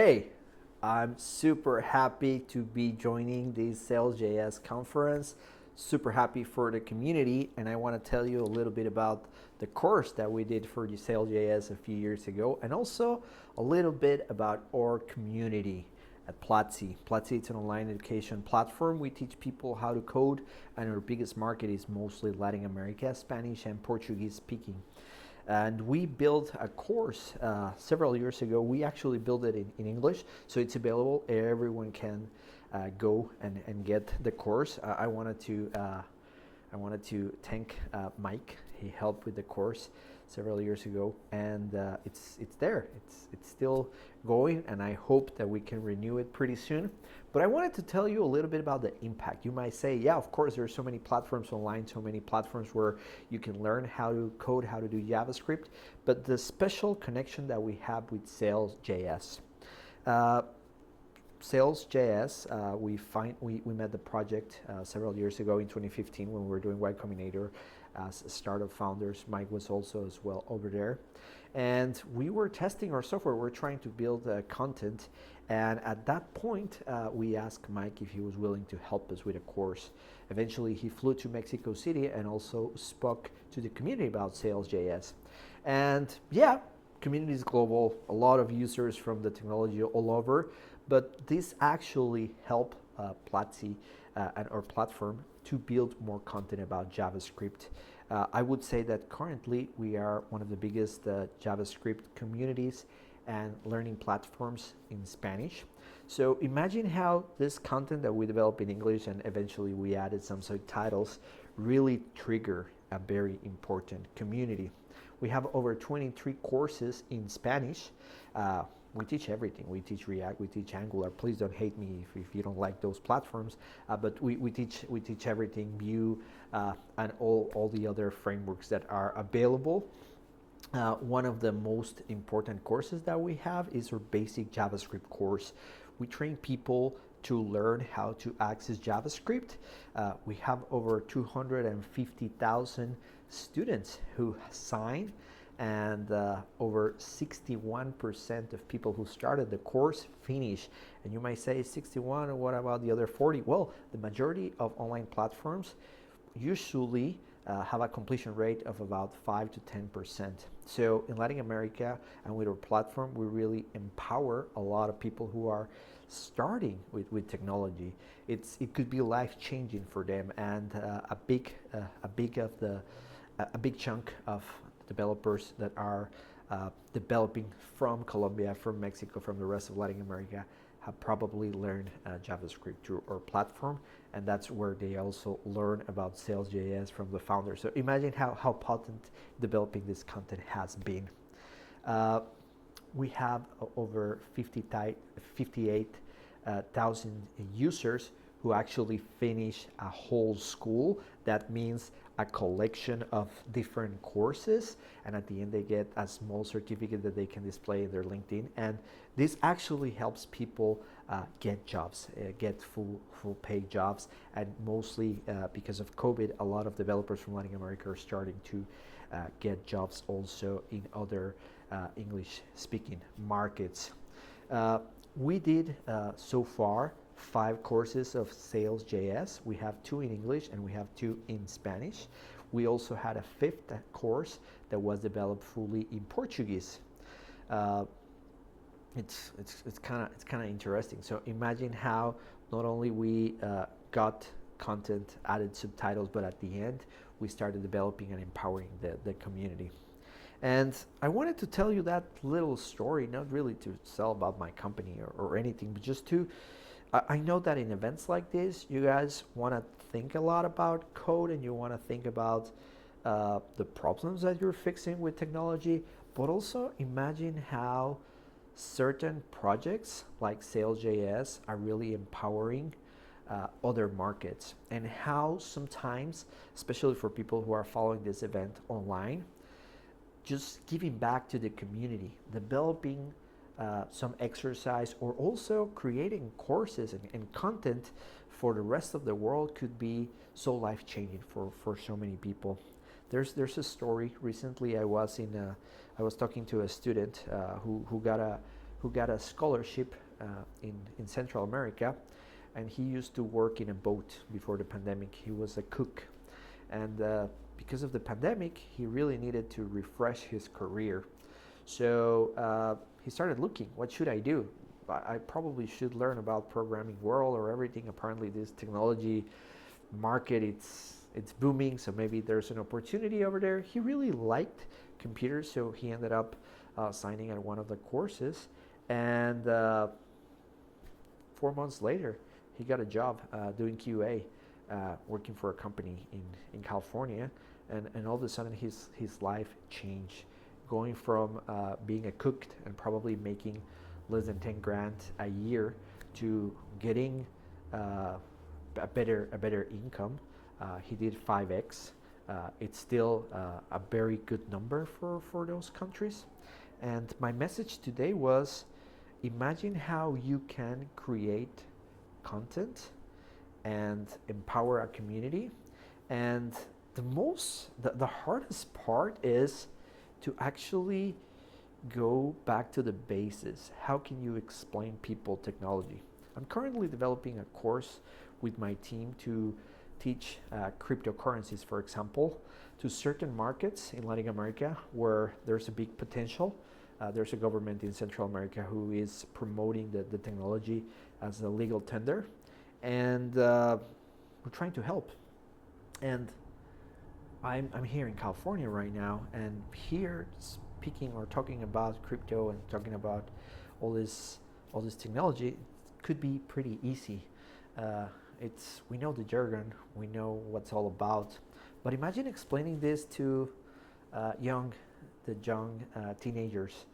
Hey, I'm super happy to be joining the Sailscasts conference. Super happy for the community, and I want to tell you a little bit about the course that we did for the Sailscasts a few years ago, and also a little bit about our community at Platzi. Platzi is an online education platform. We teach people how to code, and our biggest market is mostly Latin America, Spanish and Portuguese speaking. And we built a course several years ago. We actually built it in English, so it's available. Everyone can go and get the course. I wanted to thank Mike. He helped with the course several years ago, and it's there. It's still going, and I hope that we can renew it pretty soon. But I wanted to tell you a little bit about the impact. You might say, yeah, of course, there are so many platforms online, so many platforms where you can learn how to code, how to do JavaScript, but the special connection that we have with Sailsjs. Sailsjs, we met the project several years ago in 2015 when we were doing Y Combinator as startup founders. Mike was also as well over there. And we were testing our software. We were trying to build content. And at that point, we asked Mike if he was willing to help us with a course. Eventually, he flew to Mexico City and also spoke to the community about Sailsjs. And yeah, community is global, a lot of users from the technology all over, but this actually helped Platzi and our platform to build more content about JavaScript. I would say that currently we are one of the biggest JavaScript communities and learning platforms in Spanish. So imagine how this content that we develop in English and eventually we added some subtitles really trigger a very important community. We have over 23 courses in Spanish. We teach everything. We teach React, we teach Angular. Please don't hate me if you don't like those platforms. But we teach everything, Vue, and all the other frameworks that are available. One of the most important courses that we have is our basic JavaScript course. We train people to learn how to access JavaScript. We have over 250,000 students who sign, and over 61% of people who started the course finish. And you might say 61, what about the other 40? Well, the majority of online platforms usually have a completion rate of about 5 to 10%. So in Latin America and with our platform, we really empower a lot of people who are starting with technology. It could be life-changing for them, and a big chunk of developers that are developing from Colombia, from Mexico, from the rest of Latin America have probably learned JavaScript through our platform, and that's where they also learn about Sailsjs from the founders. So imagine how potent developing this content has been. We have over 58,000 users who actually finish a whole school. That means a collection of different courses, and at the end they get a small certificate that they can display in their LinkedIn. And this actually helps people get jobs, get full paid jobs, and mostly because of COVID, a lot of developers from Latin America are starting to get jobs also in other English-speaking markets. We did so far 5 courses of Sailsjs. We have 2 in English and we have 2 in Spanish. We also had a 5th course that was developed fully in Portuguese. It's kind of interesting. So imagine how not only we got content, added subtitles, but at the end we started developing and empowering the community. And I wanted to tell you that little story, not really to sell about my company or anything, but just to I know that in events like this, you guys want to think a lot about code and you want to think about the problems that you're fixing with technology, but also imagine how certain projects like Sailsjs are really empowering other markets, and how sometimes, especially for people who are following this event online, just giving back to the community, developing some exercise, or also creating courses and content for the rest of the world could be so life-changing for so many people. There's a story. Recently I was talking to a student who got a who got a scholarship in Central America, and he used to work in a boat before the pandemic. He was a cook, and because of the pandemic, he really needed to refresh his career. So he started looking, what should I do? I probably should learn about programming world or everything. Apparently this technology market, it's booming, so maybe there's an opportunity over there. He really liked computers, so he ended up signing at one of the courses, and 4 months later he got a job doing QA, working for a company in California, and all of a sudden his life changed, going from being a cook and probably making less than 10 grand a year to getting a better income. He did 5x. It's still a very good number for those countries. And my message today was, imagine how you can create content and empower a community. And the hardest part is to actually go back to the basis. How can you explain people technology? I'm currently developing a course with my team to teach cryptocurrencies, for example, to certain markets in Latin America where there's a big potential. There's a government in Central America who is promoting the technology as a legal tender, and we're trying to help. And I'm here in California right now, and here speaking or talking about crypto and talking about all this technology could be pretty easy. We know the jargon, we know what's all about, but imagine explaining this to young teenagers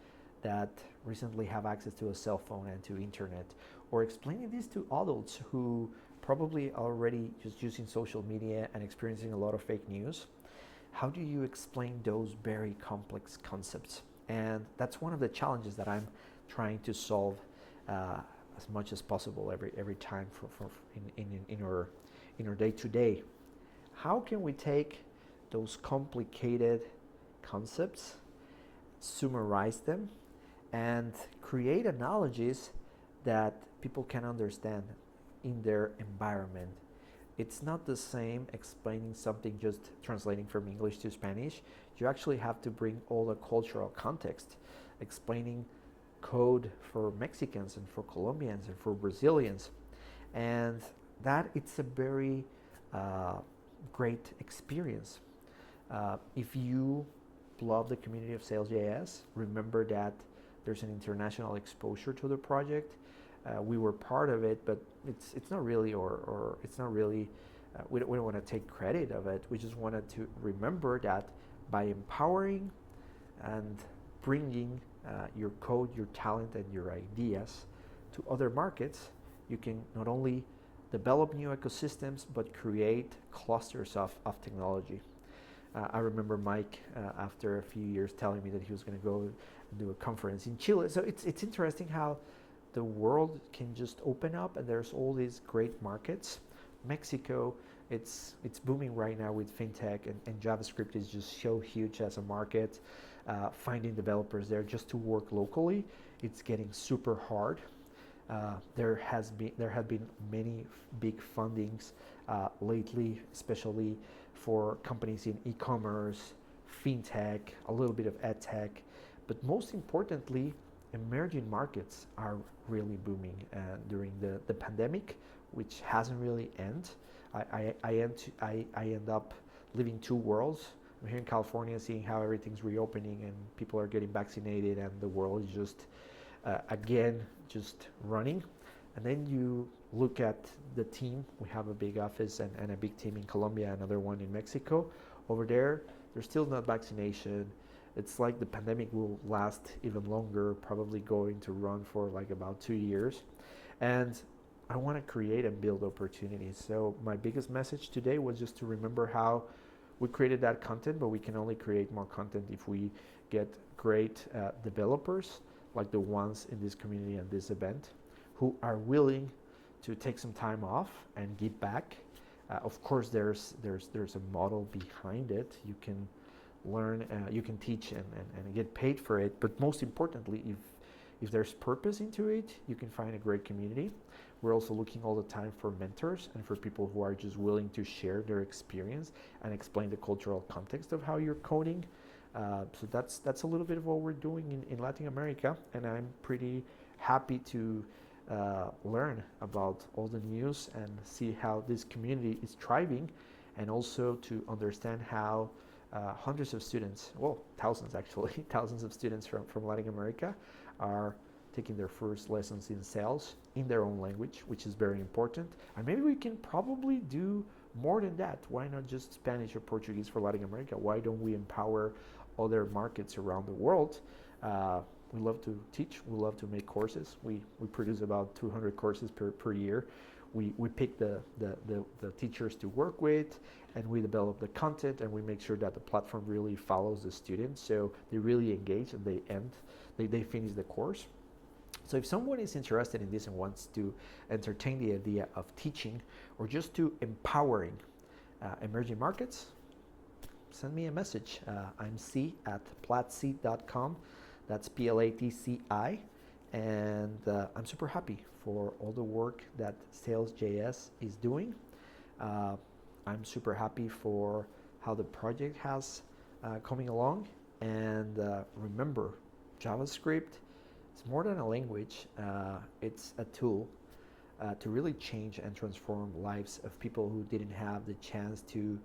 that recently have access to a cell phone and to internet, or explaining this to adults who probably already just using social media and experiencing a lot of fake news. How do you explain those very complex concepts? And that's one of the challenges that I'm trying to solve as much as possible every time in our day-to-day. How can we take those complicated concepts, summarize them, and create analogies that people can understand in their environment? It's not the same explaining something just translating from English to Spanish. You actually have to bring all the cultural context, explaining code for Mexicans and for Colombians and for Brazilians. And that it's a very great experience. If you love the community of Sailscasts, remember that there's an international exposure to the project. We were part of it, but it's not really, or it's not really, we don't want to take credit of it. We just wanted to remember that by empowering and bringing your code, your talent, and your ideas to other markets, you can not only develop new ecosystems, but create clusters of technology. I remember Mike, after a few years, telling me that he was going to go and do a conference in Chile. So it's interesting how the world can just open up, and there's all these great markets. Mexico, it's booming right now with fintech, and JavaScript is just so huge as a market. Finding developers there just to work locally, it's getting super hard. There have been many big fundings lately, especially for companies in e-commerce, fintech, a little bit of ed tech, but most importantly, emerging markets are really booming during the pandemic, which hasn't really ended. I end up living two worlds. I'm here in California, seeing how everything's reopening and people are getting vaccinated, and the world is just again just running. And then you look at the team. We have a big office and a big team in Colombia, another one in Mexico. Over there, there's still not vaccination. It's like the pandemic will last even longer, probably going to run for like about 2 years. And I want to create and build opportunities. So my biggest message today was just to remember how we created that content, but we can only create more content if we get great developers like the ones in this community and this event, who are willing to take some time off and give back. Of course, there's a model behind it. You can learn, you can teach and get paid for it. But most importantly, if if there's purpose into it, you can find a great community. We're also looking all the time for mentors and for people who are just willing to share their experience and explain the cultural context of how you're coding. So that's a little bit of what we're doing in Latin America, and I'm pretty happy to learn about all the news and see how this community is thriving, and also to understand how hundreds of students, well, thousands actually, thousands of students from Latin America are taking their first lessons in sales in their own language, which is very important. And maybe we can probably do more than that. Why not just Spanish or Portuguese for Latin America? Why don't we empower other markets around the world? We love to teach, we love to make courses. We produce about 200 courses per year. We pick the teachers to work with, and we develop the content, and we make sure that the platform really follows the students, so they really engage and they finish the course. So if someone is interested in this and wants to entertain the idea of teaching or just to empowering emerging markets, send me a message. I'm c@platzi.com. That's PLATCI. And I'm super happy for all the work that Sailsjs is doing. I'm super happy for how the project has coming along. And remember, JavaScript, it's more than a language. It's a tool to really change and transform lives of people who didn't have the chance to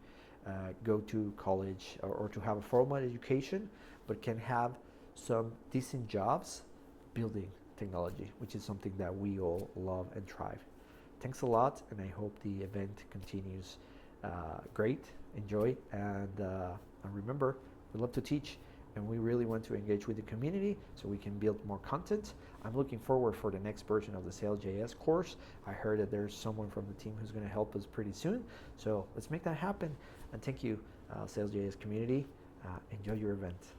go to college or to have a formal education, but can have some decent jobs building technology, which is something that we all love and thrive. Thanks a lot, and I hope the event continues great. Enjoy, and remember, we love to teach, and we really want to engage with the community so we can build more content. I'm looking forward for the next version of the Sailsjs course. I heard that there's someone from the team who's going to help us pretty soon, so let's make that happen. And thank you, Sailsjs community. Enjoy your event.